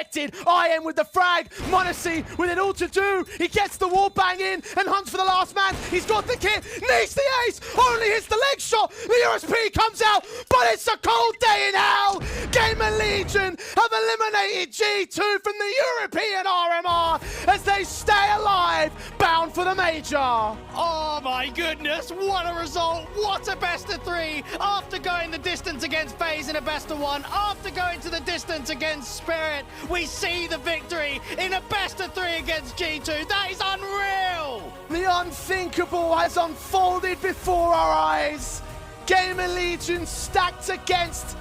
dejected. IEM with the frag. Monte with it all to do. He gets the wall bang in and hunts for the last man. He's got the kit. Needs the ace. Only hits the leg shot. The USP comes out, but it's a cold day in hell. Gamer Legion have eliminated G2 from the European RMR as they stay alive, bound for the major. Oh my goodness, what a result. What a best of 3. After going the distance against FaZe in a best of 1, after going to the distance against Spirit, we see the victory in a best of 3 against G2. That is unreal. The unthinkable has unfolded before our eyes. Gamer Legion stacked against,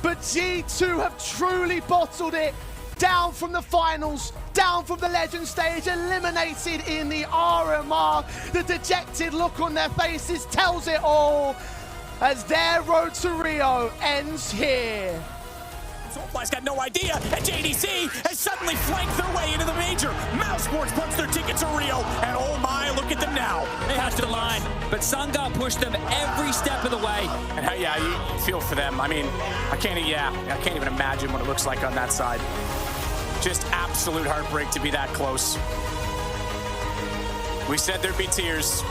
but G2 have truly bottled it. Down from the finals, down from the legend stage, eliminated in the RMR. The dejected look on their faces tells it all as their road to Rio ends here. Soulfly's got no idea, and JDC has suddenly flanked their way into the major. Mousesports puts their ticket to Rio, and oh my, look at them now. They have the line, but SANGAL pushed them every step of the way. And yeah, you feel for them. I mean, I can't even imagine what it looks like on that side. Just absolute heartbreak to be that close. We said there'd be tears.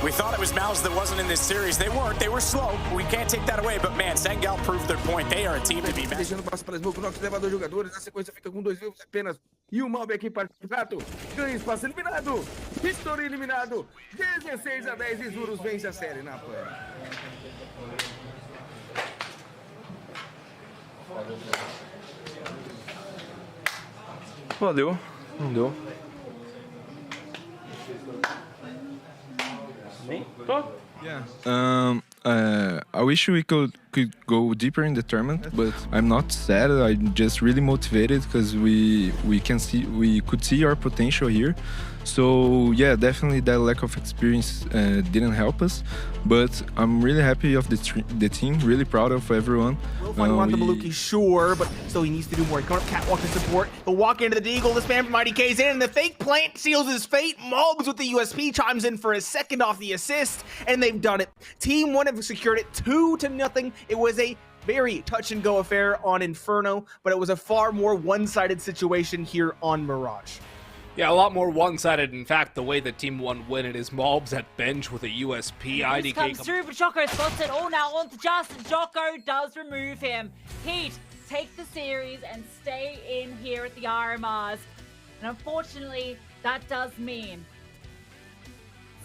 We thought it was Mouse that wasn't in this series. They weren't. They were slow. We can't take that away. But man, SANGAL proved their point. They are a team to be matched. Deixando passo para Smoke, Nox leva 2 jogadores. Na sequência fica com 2 vivos apenas. E o Mob aqui para o prato. Ganha espaço eliminado. History eliminado. 16-10. Isurus vence a série na play. Valeu, não deu. Yeah. I wish we could go deeper in the tournament, but I'm not sad. I'm just really motivated because we could see our potential here. So yeah, definitely that lack of experience didn't help us, but I'm really happy of the team. Really proud of everyone. We'll find one the Maluki, sure, but still he needs to do more. He's going up catwalk to support. He'll walk into the Deagle. This man from IDK's in, and the fake plant seals his fate. Mobs with the USP chimes in for his second off the assist, and they've done it. Team 1 have secured it 2-0. It was a very touch-and-go affair on Inferno, but it was a far more one-sided situation here on Mirage. Yeah, a lot more one-sided. In fact, the way that Team 1 win it is Mobs at bench with a USP. IDK comes through, but Jocko spots it all now onto Justin. Jocko does remove him. HEET take the series and stay in here at the RMRs. And unfortunately, that does mean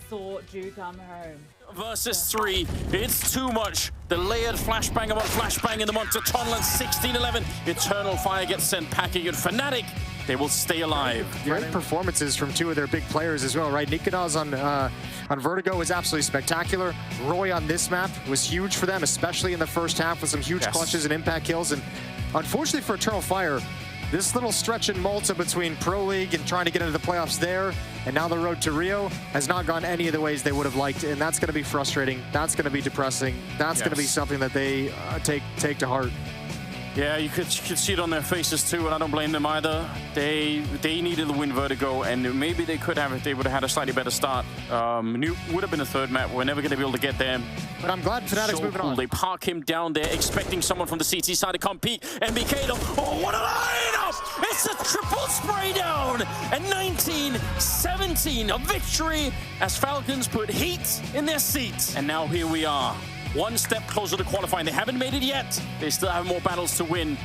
Saw do come home. Versus 3, it's too much. The layered flashbang about flashbang in the Monte. Tonlan 16-11. Eternal Fire gets sent packing, and Fnatic, they will stay alive. Great performances from 2 of their big players as well, right? Nikodaz on Vertigo was absolutely spectacular. Roy on this map was huge for them, especially in the first half with some huge clutches and impact kills. And unfortunately for Eternal Fire, this little stretch in Malta between Pro League and trying to get into the playoffs there, and now the road to Rio has not gone any of the ways they would have liked, and that's going to be frustrating. That's going to be depressing. That's going to be something that they take to heart. Yeah, you could see it on their faces too, and I don't blame them either. They needed to win Vertigo, and maybe they could have if they would have had a slightly better start. Would have been a third map. We're never going to be able to get there. But I'm glad Fnatic's moving on. They park him down there, expecting someone from the CT side to compete. MBK, oh, what a lineup! It's a triple spray down! And 19-17, a victory as Falcons put HEET in their seats. And now here we are. One step closer to qualifying. They haven't made it yet. They still have more battles to win,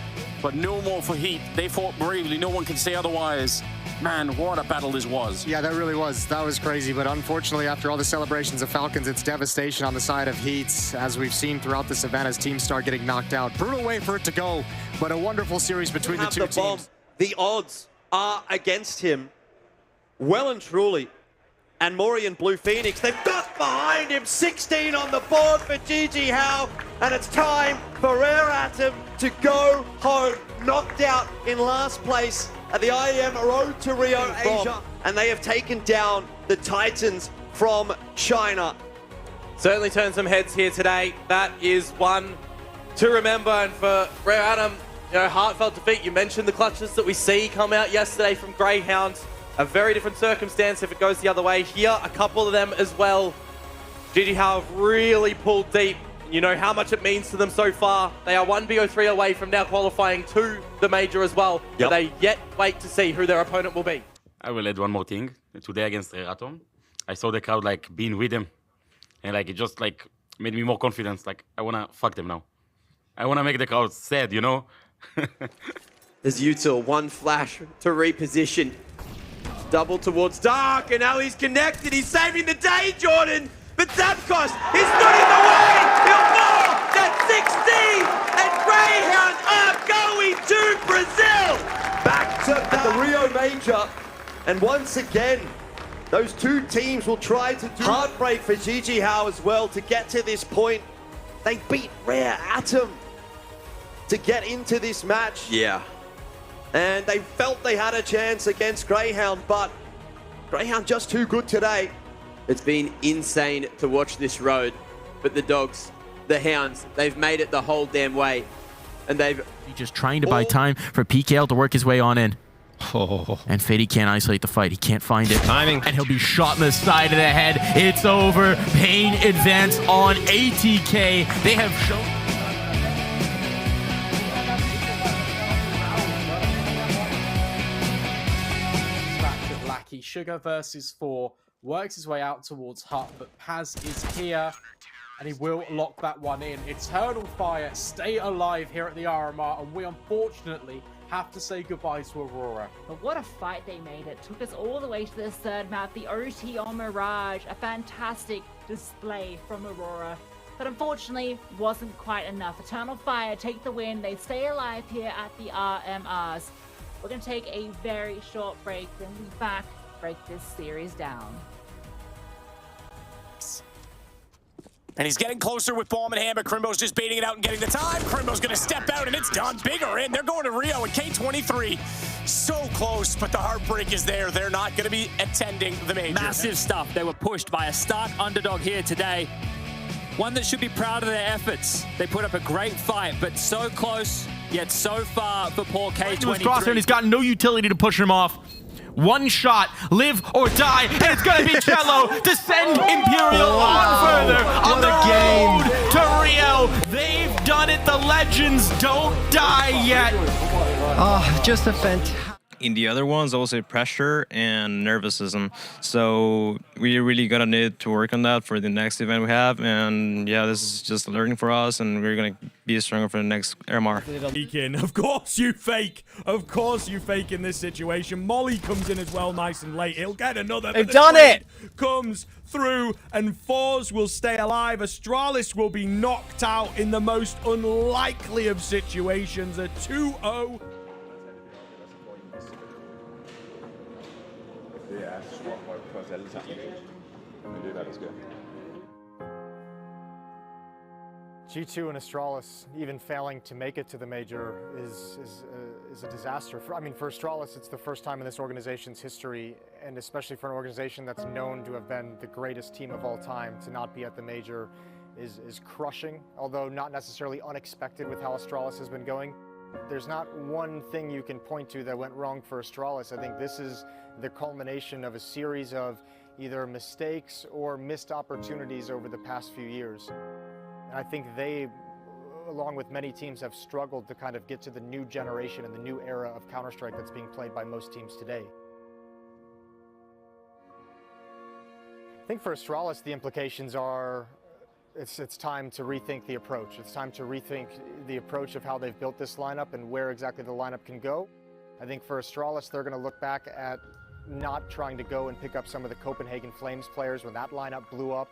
but no more for HEET. They fought bravely. No one can say otherwise. Man, what a battle this was. Yeah, that really was. That was crazy. But unfortunately, after all the celebrations of Falcons, it's devastation on the side of HEET, as we've seen throughout this event as teams start getting knocked out. Brutal way for it to go, but a wonderful series between the 2 teams. The odds are against him, well and truly. And Mori and Blue Phoenix, they've got behind him. 16 on the board for JiJiHao, and it's time for Rare Atom to go home. Knocked out in last place at the IEM Road to Rio Asia, and they have taken down the Titans from China. Certainly turned some heads here today. That is one to remember, and for Rare Atom, you know, heartfelt defeat. You mentioned the clutches that we see come out yesterday from Greyhound. A very different circumstance if it goes the other way. Here, a couple of them as well. JiJiHao have really pulled deep You know how much it means to them so far. They are 1-BO3 away from now qualifying to the major as well. But they yet wait to see who their opponent will be. I will add one more thing. Today against Reupload, I saw the crowd like being with them. And like it just like made me more confident. Like I wanna fuck them now. I wanna make the crowd sad, you know? There's Util, one flash to reposition. Double towards Dark, and now he's connected. He's saving the day, Jordan. But Zapkos is not in the way. He'll fall at 16, and Greyhound are going to Brazil. Back to the Rio Major, and once again, those two teams will try to do heartbreak for JiJiHao as well to get to this point. They beat Rare Atom to get into this match. Yeah. And they felt they had a chance against Greyhound, but Greyhound just too good today. It's been insane to watch this road, but the Dogs, the Hounds, they've made it the whole damn way. And they've... just trying to buy time for PKL to work his way on in. Oh. And Fady can't isolate the fight. He can't find it. Timing. And he'll be shot in the side of the head. It's over. Pain advance on ATK. They have shown... Lackey. Sugar versus 4. Works his way out towards Hut, but Paz is here. And he will lock that one in. Eternal Fire stay alive here at the RMR. And we unfortunately have to say goodbye to Aurora. But what a fight they made. It took us all the way to this third map, the OT on Mirage. A fantastic display from Aurora. But unfortunately, wasn't quite enough. Eternal Fire take the win. They stay alive here at the RMRs. We're going to take a very short break. Then we'll be back, break this series down. And he's getting closer with Bomb and Hammer. Crimbo's just baiting it out and getting the time. Crimbo's going to step out, and it's done. Bigger in. They're going to Rio and K23. So close, but the heartbreak is there. They're not going to be attending the major. Massive stuff. They were pushed by a stark underdog here today. One that should be proud of their efforts. They put up a great fight, but so close, yet so far for poor K23. Crosshair, and he's got no utility to push him off. One shot, live or die, and it's going to be Cello to send Imperial on further on the road to Rio. They've done it. The legends don't die yet. Oh, just a fantastic. In the other ones, I would say pressure and nervousm. So we really gonna need to work on that for the next event we have. And yeah, this is just learning for us, and we're gonna be stronger for the next RMR. Of course you fake. Of course you fake in this situation. Molly comes in as well, nice and late. He'll get another. They've done it. Comes through, and ForZe will stay alive. Astralis will be knocked out in the most unlikely of situations. A 2-0. G2 and Astralis even failing to make it to the major is a disaster. For Astralis, it's the first time in this organization's history, and especially for an organization that's known to have been the greatest team of all time, to not be at the major is crushing, although not necessarily unexpected with how Astralis has been going. There's not one thing you can point to that went wrong for Astralis. I think this is the culmination of a series of either mistakes or missed opportunities over the past few years. And I think they, along with many teams, have struggled to kind of get to the new generation and the new era of Counter-Strike that's being played by most teams today. I think for Astralis, the implications are it's time to rethink the approach. It's time to rethink the approach of how they've built this lineup and where exactly the lineup can go. I think for Astralis, they're going to look back at not trying to go and pick up some of the Copenhagen Flames players when that lineup blew up.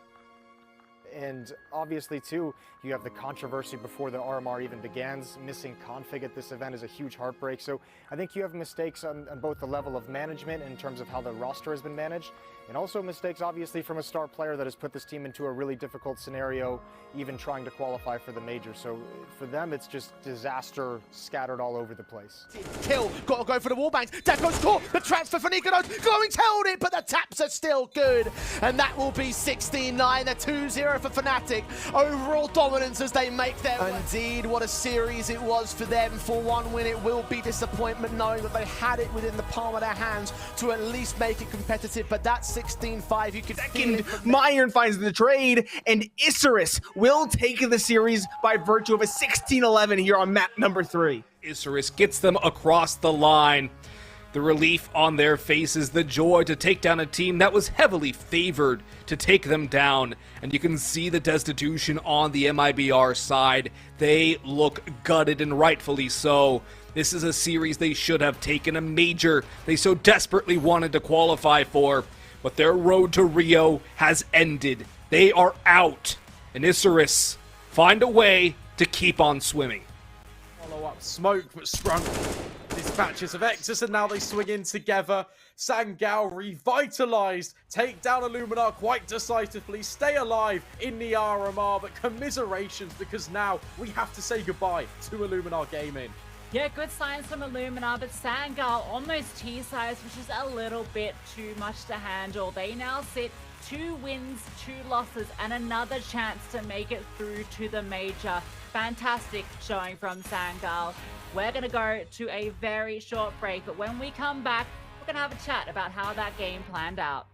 And obviously, too, you have the controversy before the RMR even begins. Missing config at this event is a huge heartbreak. So I think you have mistakes on both the level of management in terms of how the roster has been managed, and also mistakes, obviously, from a star player that has put this team into a really difficult scenario, even trying to qualify for the major. So for them, it's just disaster scattered all over the place. Kill, got to go for the wallbangs. Deco's caught, the transfer for Nikonos. Glowing's held it, but the taps are still good. And that will be 16-9, the 2-0 for Fnatic. Overall dominance as they make their way. Indeed, what a series it was for them. For one win, it will be disappointment knowing that they had it within the palm of their hands to at least make it competitive, but that 16-5, you could feel it. MIBR finds the trade, and Isurus will take the series by virtue of a 16-11 here on map number 3. Isurus gets them across the line. The relief on their faces, the joy to take down a team that was heavily favored to take them down. And you can see the destitution on the MIBR side. They look gutted, and rightfully so. This is a series they should have taken, a major they so desperately wanted to qualify for. But their road to Rio has ended. They are out. And Isurus find a way to keep on swimming. Follow up smoke, but sprung dispatches of Exus, and now they swing in together. SANGAL revitalized, take down Illuminar quite decisively, stay alive in the RMR, but commiserations because now we have to say goodbye to Illuminar Gaming. Yeah, good signs from Illuminar, but SANGAL on those tier sides, which is a little bit too much to handle. They now sit 2 wins, 2 losses, and another chance to make it through to the major. Fantastic showing from SANGAL. We're going to go to a very short break, but when we come back, we're going to have a chat about how that game planned out.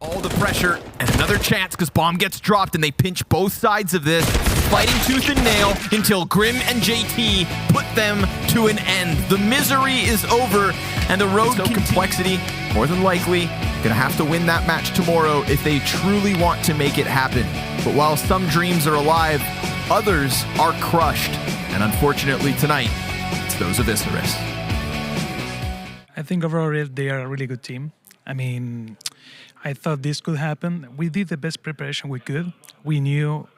All the pressure and another chance because bomb gets dropped and they pinch both sides of this, fighting tooth and nail until Grim and JT put them to an end. The misery is over and the road to complexity, more than likely, gonna have to win that match tomorrow if they truly want to make it happen. But while some dreams are alive, others are crushed. And unfortunately tonight, it's those of Isurus. I think overall they are a really good team. I mean, I thought this could happen. We did the best preparation we could. We knew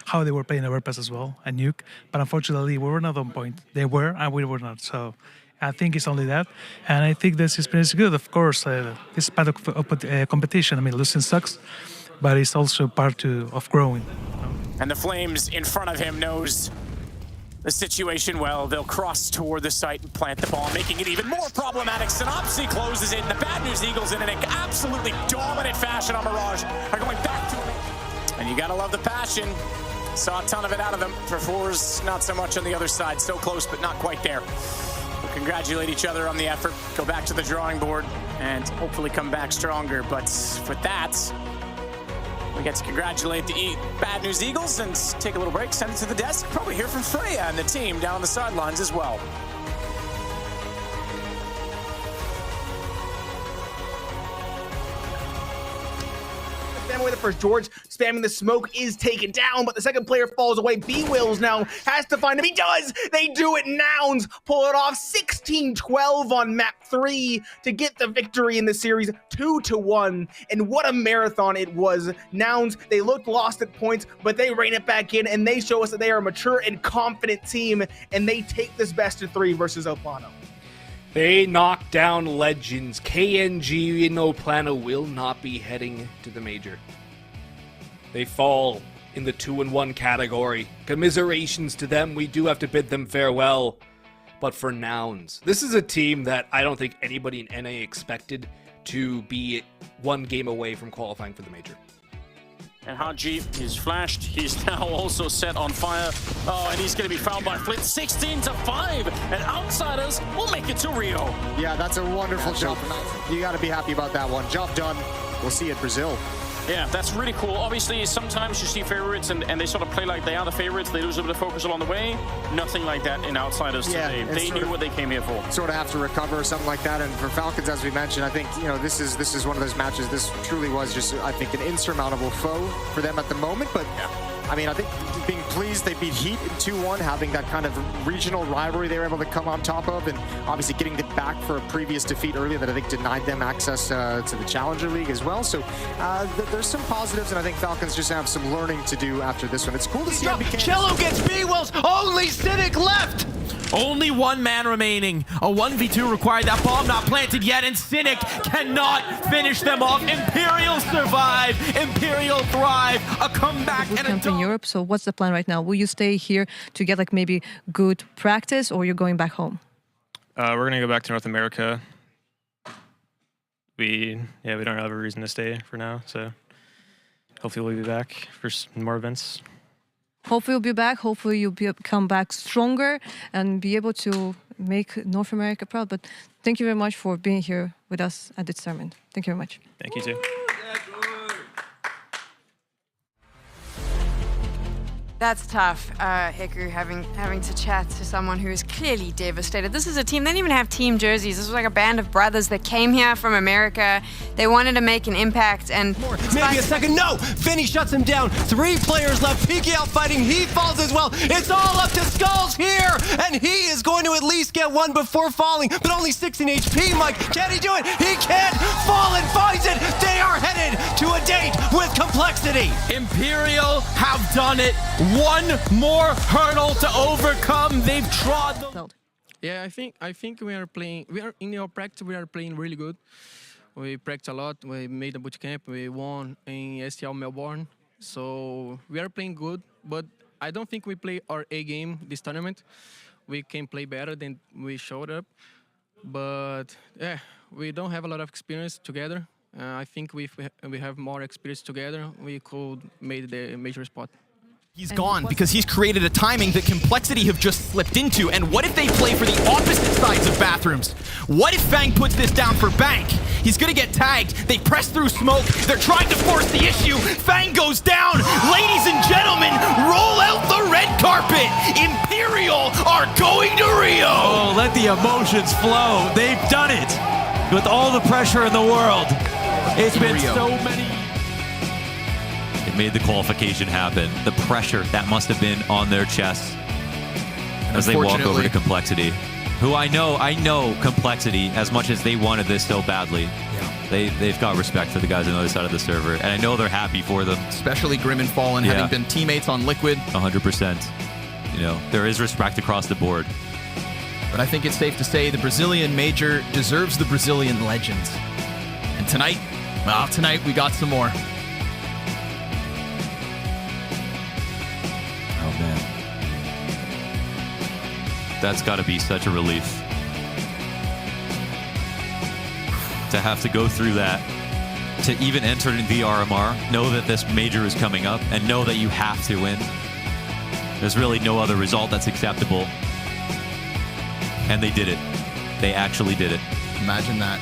how they were playing overpass as well, and nuke. But unfortunately, we were not on point. They were, and we were not. So I think it's only that. And I think this experience is good. Of course, it's part of competition. I mean, losing sucks, but it's also part of growing. And the Flames in front of him knows the situation well. They'll cross toward the site and plant the bomb, making it even more problematic. Synopsy closes in. The Bad News Eagles in an absolutely dominant fashion on Mirage are going back to it. And you gotta love the passion. Saw a ton of it out of them. For ForZe, not so much on the other side. Still close, but not quite there. We'll congratulate each other on the effort, go back to the drawing board, and hopefully come back stronger. But for that, we get to congratulate the Bad News Eagles and take a little break, send it to the desk. Probably hear from Freya and the team down on the sidelines as well. Away the first. George spamming the smoke is taken down, but the second player falls away. B-Wills now has to find him. He does! They do it! Nouns pull it off 16-12 on map 3 to get the victory in the series 2-1. And what a marathon it was. Nouns, they looked lost at points, but they rein it back in and they show us that they are a mature and confident team, and they take this best of 3 versus OPLANO. They knock down legends. KNG and OPLANO will not be heading to the major. They fall in the 2-1 category. Commiserations to them. We do have to bid them farewell. But for Nouns, this is a team that I don't think anybody in NA expected to be 1 game away from qualifying for the major. And Haji is flashed. He's now also set on fire. Oh, and he's going to be found by Flint. 16-5. And Outsiders will make it to Rio. Yeah, that's a wonderful job. You got to be happy about that one. Job done. We'll see you at Brazil. Yeah, that's really cool. Obviously, sometimes you see favorites and they sort of play like they are the favorites. They lose a bit of focus along the way. Nothing like that in Outsiders today. They knew what they came here for. Sort of have to recover or something like that. And for Falcons, as we mentioned, I think, this is one of those matches. This truly was just, I think, an insurmountable foe for them at the moment. But I mean, I think being pleased they beat HEET in 2-1, having that kind of regional rivalry they were able to come on top of, and obviously getting them back for a previous defeat earlier that I think denied them access to the Challenger League as well. So there's some positives, and I think Falcons just have some learning to do after this one. It's cool to see MBK. Cello gets B-Wills, only Cynic left! Only 1 man remaining. A 1v2 required. That bomb not planted yet, and Cynic cannot finish them off. Imperial survive. Imperial thrive. A comeback and a in Europe. So what's the plan right now? Will you stay here to get like maybe good practice, or you're going back home? We're gonna go back to North America. We don't have a reason to stay for now, so Hopefully we'll be back for more events. Hopefully you'll be back. Hopefully you'll come back stronger and be able to make North America proud. But thank you very much for being here with us at this tournament. Thank you very much. Thank you too. That's tough, Hiku, having to chat to someone who is clearly devastated. This is a team, they didn't even have team jerseys. This was like a band of brothers that came here from America. They wanted to make an impact and... Maybe a second, no! Finny shuts him down. 3 players left, Peeky out fighting, he falls as well. It's all up to Skulls here, and he is going to at least get one before falling, but only 16 HP, Mike. Can he do it? He can't! Fallen finds it! They are headed to a date with Complexity! Imperial have done it. One more hurdle to overcome. They've trod the... Yeah, I think we are playing. We are in our practice. We are playing really good. We practice a lot. We made a boot camp. We won in STL Melbourne. So we are playing good. But I don't think we play our A game this tournament. We can play better than we showed up. But yeah, we don't have a lot of experience together. I think we have more experience together, we could make the major spot. He's gone because he's created a timing that Complexity have just slipped into. And what if they play for the opposite sides of bathrooms? What if Fang puts this down for Bank? He's gonna get tagged. They press through smoke. They're trying to force the issue. Fang goes down. Ladies and gentlemen, roll out the red carpet. Imperial are going to Rio. Oh, let the emotions flow. They've done it with all the pressure in the world. It's been so many... It made the qualification happen. The pressure that must have been on their chests as they walk over to Complexity, who I know Complexity, as much as they wanted this so badly. Yeah. They've got respect for the guys on the other side of the server, and I know they're happy for them. Especially Grim and Fallen, having been teammates on Liquid. 100%. You know, there is respect across the board. But I think it's safe to say the Brazilian Major deserves the Brazilian legends. And tonight, well, tonight we got some more. That's got to be such a relief. To have to go through that, to even enter in the RMR, know that this major is coming up, and know that you have to win. There's really no other result that's acceptable. And they did it. They actually did it. Imagine that.